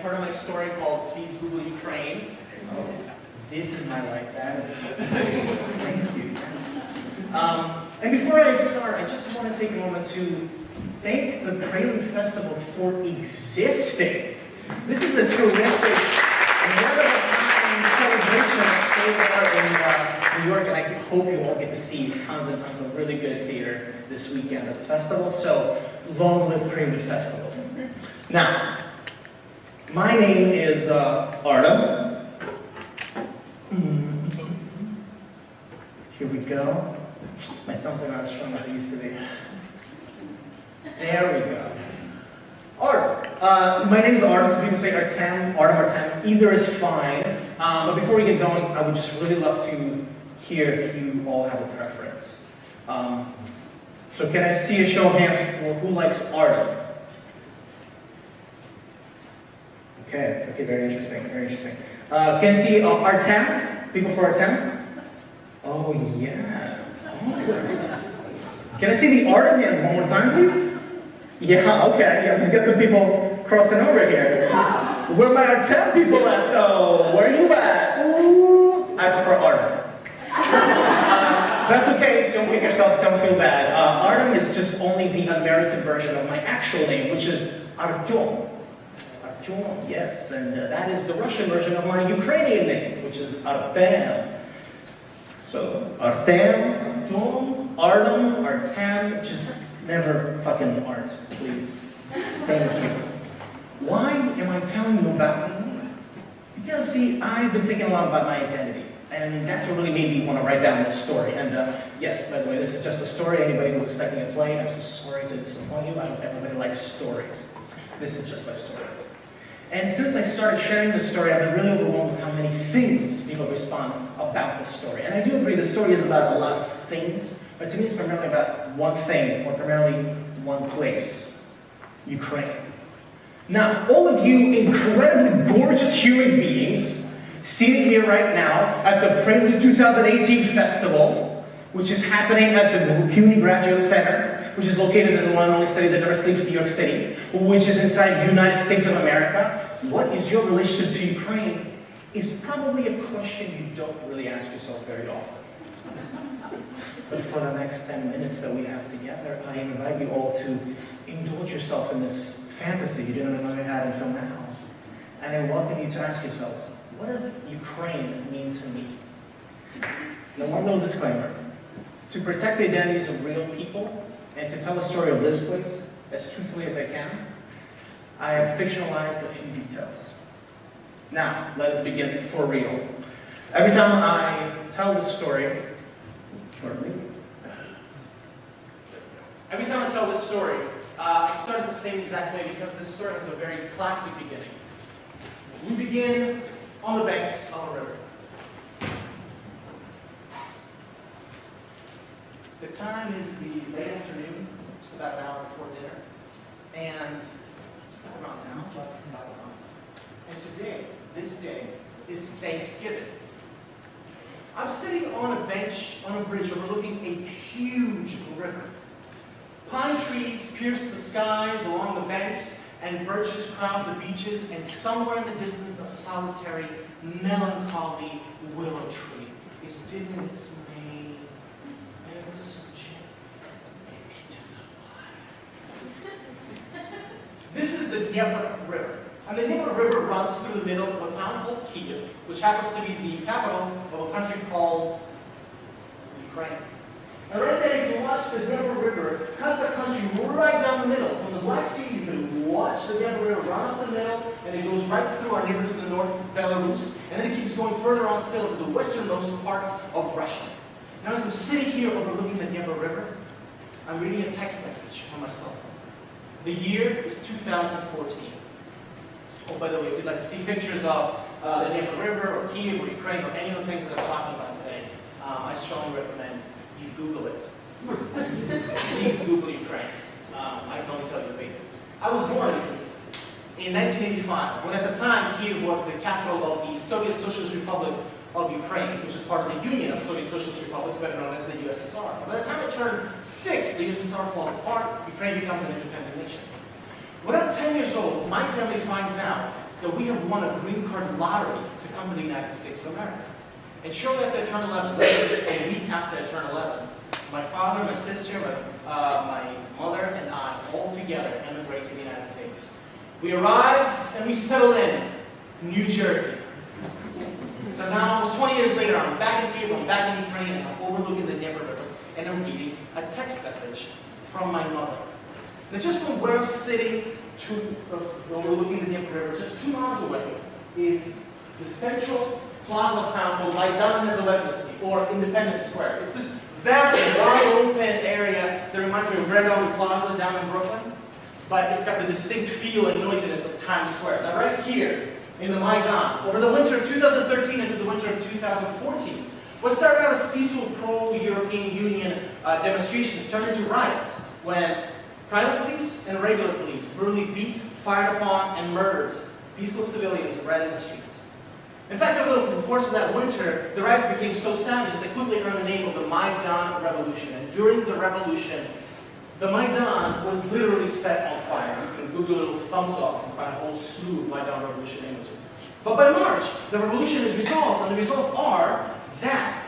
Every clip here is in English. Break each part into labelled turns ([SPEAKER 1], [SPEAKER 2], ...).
[SPEAKER 1] have heard of my story called Please Google Ukraine. Oh, this is my life. That is thank you. And before I start, I just want to take a moment to thank the Prelude Festival for existing. This is a terrific celebration in New York, and I hope you all get to see tons and tons of really good theater this weekend at the festival. So, long live Prelude Festival. Now, my name is Artem. Here we go. My thumbs are not as strong as they used to be. There we go. Artem. My name is Artem, so people say Artem, Artem. Either is fine. But before we get going, I would just really love to hear if you all have a preference. So can I see a show of hands for who likes Artem? Okay, very interesting, very interesting. Can I see Artem? People for Artem? Oh, yeah. Oh. Can I see the Artem hands one more time, please? Yeah, okay, yeah, let's get some people crossing over here. Where my Artem people at, though? Where are you at? Ooh, I prefer Artem. That's okay, don't get yourself, don't feel bad. Artem is just only the American version of my actual name, which is Artyom. Artyom, yes, and that is the Russian version of my Ukrainian name, which is Artem. So, Artem, Artem, Artem, just never fucking Art, please. Thank you. Why am I telling you about my name? Because, see, I've been thinking a lot about my identity. And that's what really made me want to write down this story. And yes, by the way, this is just a story. Anybody who's expecting a play, I'm so sorry to disappoint you. I hope everybody likes stories. This is just my story. And since I started sharing this story, I've been really overwhelmed with how many things people respond about this story. And I do agree the story is about a lot of things, but to me it's primarily about one thing, or primarily one place, Ukraine. Now, all of you incredibly gorgeous human beings sitting here right now at the PRELUDE 2018 festival, which is happening at the CUNY Graduate Center, which is located in the one and only city that never sleeps, New York City, which is inside the United States of America. What is your relationship to Ukraine is probably a question you don't really ask yourself very often. But for the next 10 minutes that we have together, I invite you all to indulge yourself in this fantasy you didn't know you had until now. And I welcome you to ask yourselves, what does Ukraine mean to me? Now, one little disclaimer. To protect the identities of real people and to tell the story of this place as truthfully as I can, I have fictionalized a few details. Now, let us begin for real. Every time I tell this story, I start the same exact way because this story has a very classic beginning. We begin on the banks of a river. The time is the late afternoon, it's about an hour before dinner, and it's not around now, but about an hour. And today, this day, is Thanksgiving. I'm sitting on a bench on a bridge overlooking a huge river. Pine trees pierce the skies along the banks, and birches crowd the beaches, and somewhere in the distance, a solitary, melancholy willow tree is dipping its mane ever so gently into the water. This is the Dnieper River, and the Dnieper River runs through the middle of a town called Kyiv, which happens to be the capital of a country called Ukraine. And right there, you can watch the Dnieper River cut the country right down the middle. From the Black Sea, you can watch the Dnieper River run up the middle, and it goes right through our neighbor to the north, Belarus, and then it keeps going further on still to the westernmost parts of Russia. Now, as I'm sitting here overlooking the Dnieper River, I'm reading a text message on my cell phone. The year is 2014. Oh, by the way, if you'd like to see pictures of the Dnieper River, or Kyiv, or Ukraine, or any of the things that I'm talking about today, I strongly recommend you Google it. Please Google Ukraine. I can only tell you the basics. I was born in 1985, when at the time Kyiv was the capital of the Soviet Socialist Republic of Ukraine, which is part of the Union of Soviet Socialist Republics, better known as the USSR. By the time I turned 6, the USSR falls apart, Ukraine becomes an independent nation. When I'm 10 years old, my family finds out
[SPEAKER 2] that we have won a green card lottery to come to the United States of America. And shortly after I turned 11, just a week after I turned 11, my father, my sister, my mother, and I all together emigrated to the United States. We arrived and we settled in New Jersey. So now, almost 20 years later, I'm back in Kiev, I'm back in Ukraine, and I'm overlooking the Dnieper River, and I'm reading a text message from my mother. Now, just from where I'm sitting to overlooking the Dnieper River, just 2 miles away, is the central plaza of town called Maidan Nezalezhnosti, or Independence Square. It's this vast, wide open area that reminds me of Red Army Plaza down in Brooklyn, but it's got the distinct feel and noisiness of Times Square. Now, right here, in the Maidan, over the winter of 2013 into the winter of 2014, what started out as peaceful pro-European Union demonstrations turned into riots when private police and regular police brutally beat, fired upon, and murdered peaceful civilians right in the streets. In fact, over the course of that winter, the riots became so savage that they quickly earned the name of the Maidan Revolution. And during the revolution, the Maidan was literally set on fire. You can Google a little thumbs off and find a whole slew of Maidan Revolution images. But by March, the revolution is resolved, and the results are that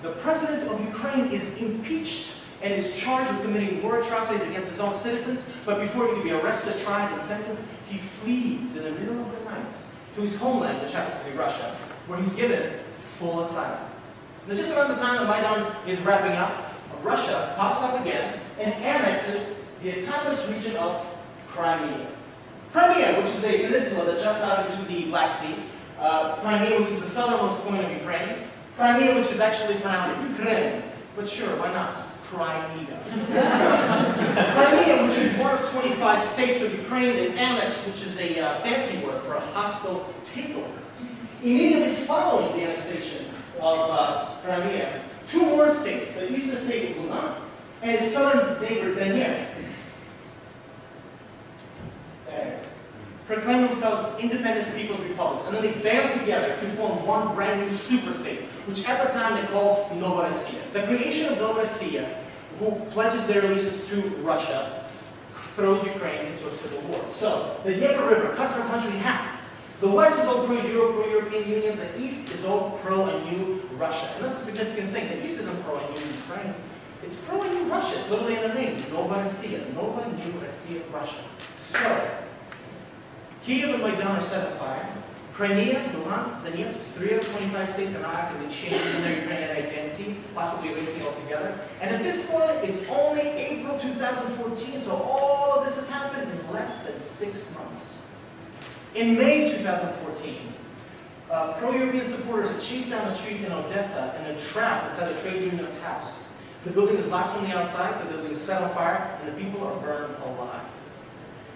[SPEAKER 2] the president of Ukraine is impeached and is charged with committing war atrocities against his own citizens, but before he can be arrested, tried, and sentenced, he flees in the middle of the night to his homeland, which happens to be Russia, where he's given full asylum. Now, just around the time that Maidan is wrapping up, Russia pops up again and annexes the autonomous region of Crimea. Crimea, which is a peninsula that juts out into the Black Sea. Crimea, which is the southernmost point of Ukraine. Crimea, which is actually pronounced Krim. But sure, why not? Crimea. Crimea, which is one of 25 states of Ukraine, and annexed, which is a fancy word for a hostile takeover. Immediately following the annexation of Crimea, 2 more states, the eastern state of Luhansk and its southern neighbor Donetsk, proclaim themselves independent people's republics, and then they band together to form one brand new superstate, which at the time they called Novorossiya. The creation of Novorossiya, who pledges their allegiance to Russia, throws Ukraine into a civil war. So, the Dnieper River cuts our country in half. The West is all pro-European Union, the East is all pro and new Russia. And that's a significant thing. The East isn't pro and new Ukraine. It's pro and new Russia. It's literally in the name, Novorossiya. Nova New Rossiya, Russia. So, Kiev and Maidan are set on fire. Crimea, Luhansk, Donetsk, 3 out of 25 states are now actively changing their Ukrainian identity, possibly erasing it altogether. And at this point, it's only April 2014, so all of this has happened in less than 6 months. In May 2014, pro-European supporters are chased down the street in Odessa and are trapped inside the trade union's house. The building is locked from the outside, the building is set on fire, and the people are burned alive.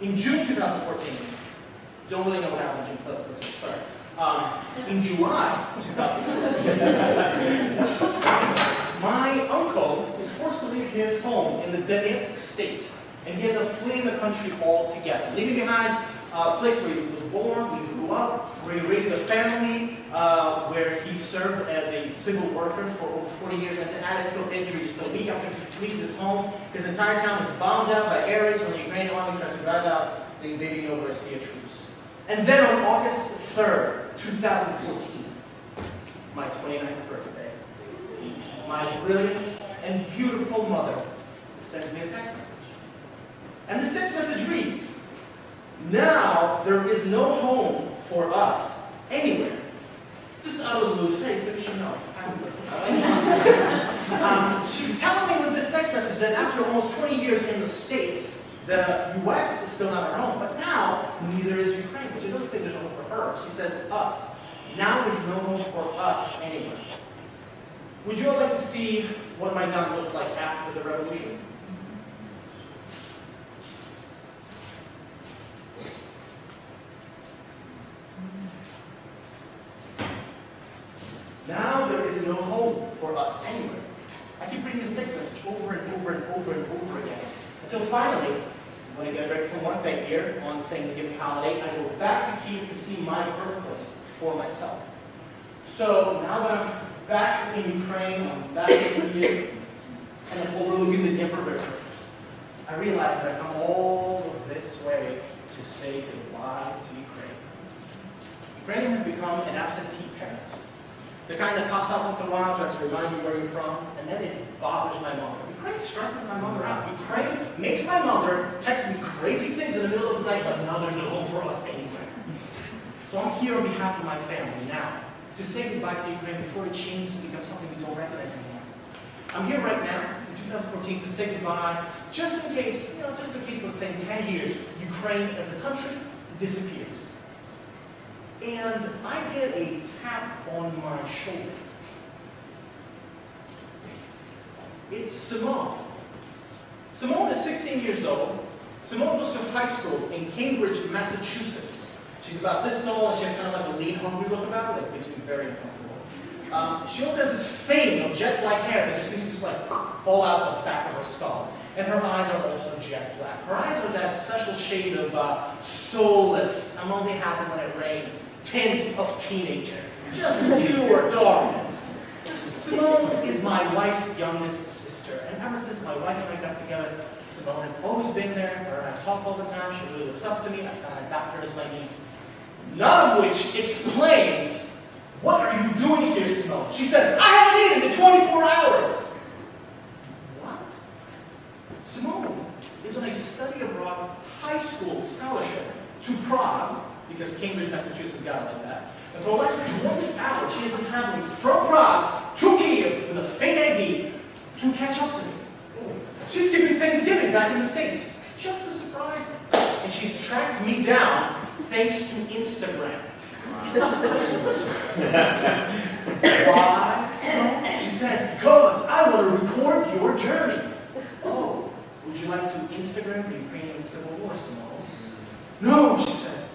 [SPEAKER 2] In June 2014, don't really know what happened in June 2014, sorry. In July 2014, my uncle is forced to leave his home in the Donetsk state, and he ends up fleeing the country altogether, leaving behind a place where he was born, where he grew up, where he raised a family, where he served as a civil worker for over 40 years, and to add insult to injury, just a week after he flees his home, his entire town is bombed out by air raids when the Ukrainian army tries to drive out the invading Novorossiya troops. And then on August 3rd, 2014, my 29th birthday, my brilliant and beautiful mother sends me a text message. And this text message reads, "Now there is no home for us anywhere." Just out of the blue, just, hey, you should know. She's telling me with this text message that after almost 20 years in the States, the U.S. is still not her home, but now neither is Ukraine. But she doesn't say there's no home for her. She says us. Now there's no home for us anywhere. Would you all like to see what Maidan looked like after the revolution? Now there is no home for us anywhere. I keep reading this text message over and over and over and over again, until finally, when I get ready for work that year, on Thanksgiving holiday, I go back to Kiev to see my birthplace for myself. So now that I'm back in Ukraine, I'm back in Kiev, and I'm overlooking the Dnieper River, I realize that I've come all of this way to say goodbye to Ukraine. Ukraine has become an absentee parent. The kind that pops out once in a while, tries to remind you where you're from, and then it bothers my mother. Ukraine stresses my mother out. Ukraine makes my mother text me crazy things in the middle of the night, but now there's no home for us anywhere. So I'm here on behalf of my family now to say goodbye to Ukraine before it changes to become something we don't recognize anymore. I'm here right now in 2014 to say goodbye, just in case, let's say in 10 years, Ukraine as a country disappears. And I get a tap on my shoulder. It's Simone. Simone is 16 years old. Simone goes to high school in Cambridge, Massachusetts. She's about this tall, and she has kind of like a lean, hungry look about her that makes me very uncomfortable. She also has this fame of jet-black hair that just seems to just like fall out the back of her skull. And her eyes are also jet black. Her eyes are that special shade of soulless, I'm only happy when it rains, tint of teenager. Just pure darkness. Simone is my wife's youngest sister. And ever since my wife and I got together, Simone has always been there. Her and I talk all the time. She really looks up to me. I kind of adopt her as my niece. None of which explains, what are you doing here, Simone? She says, I haven't eaten in 24 hours. What? Simone is on a study abroad high school scholarship to Prague, because Cambridge, Massachusetts got it like that. And for the last 20 hours, she has been traveling from Prague to Kiev with a fake ID to catch up to me. She's skipping Thanksgiving back in the States, just to surprise me. And she's tracked me down thanks to Instagram. Why? She says, because I want to record your journey. Oh, would you like to Instagram the Ukrainian Civil War, Simone? No, she says.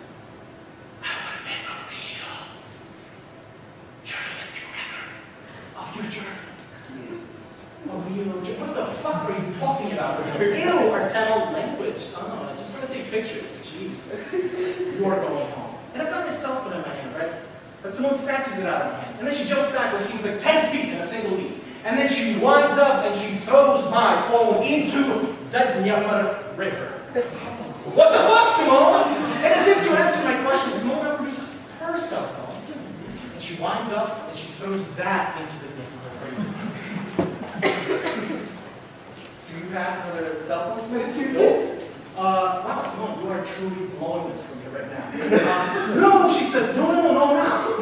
[SPEAKER 2] I want to make a real journalistic record of your journey. What the fuck are you talking about? Ew, Artem language. Oh, I just want to take pictures. Jeez. You are going home. And I've got my cell phone in my hand, right? But someone snatches it out of my hand. And then she jumps back what seems like 10 feet in a single leap. And then she winds up and she throws my phone into the Dnieper River. What the fuck, Simone? And as if to answer my question, Simone now produces her cell phone. And she winds up and she throws that into the Dnieper River. Do you have another cell phone, Simone? No. Wow, Simone, you are truly blowing this for me right now. No, she says, no,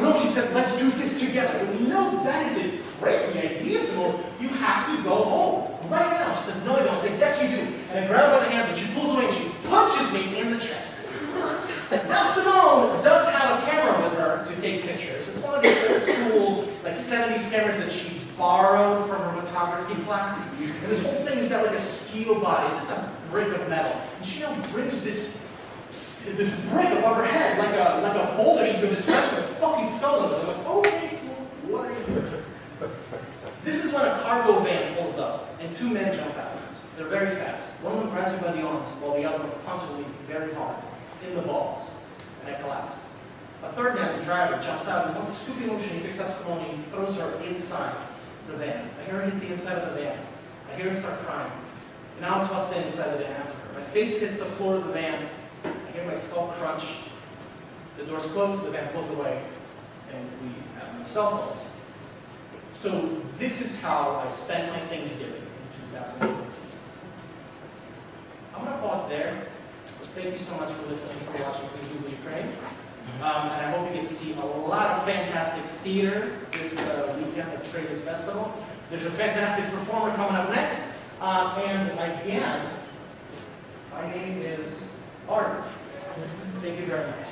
[SPEAKER 2] no, she says, let's do this together. No, that is a crazy idea, Simone. You have to go home right now. She says, no, I don't. I say, yes, you do. And I grab her by the hand, but she pulls away and she punches me in the chest. Now, Simone does have a camera with her to take pictures. It's one of the old school, like 70s cameras that she borrowed from her photography class. And this whole thing has got like a steel body. It's just a brick of metal. And she now brings this brick above her head like a boulder she's going to smash her fucking skull into. I'm like, oh, hey, Simone, what are you doing? This is when a cargo van pulls up and two men jump out. They're very fast. One of them grabs me by the arms while the other one punches me very hard in the balls. And I collapse. A third man, the driver, jumps out and in one scooping motion he picks up Simone and he throws her inside the van. I hear her hit the inside of the van. I hear her start crying. And now I'm tossed inside the van after her. My face hits the floor of the van. I hear my skull crunch. The doors close, the van pulls away, and we have no cell phones. So this is how I spent my Thanksgiving in 2014. I'm going to pause there. Thank you so much for listening, for watching Please Google Ukraine. And I hope you get to see a lot of fantastic theater this weekend at the PRELUDE Festival. There's a fantastic performer coming up next. And again, my name is Artem. Thank you very much.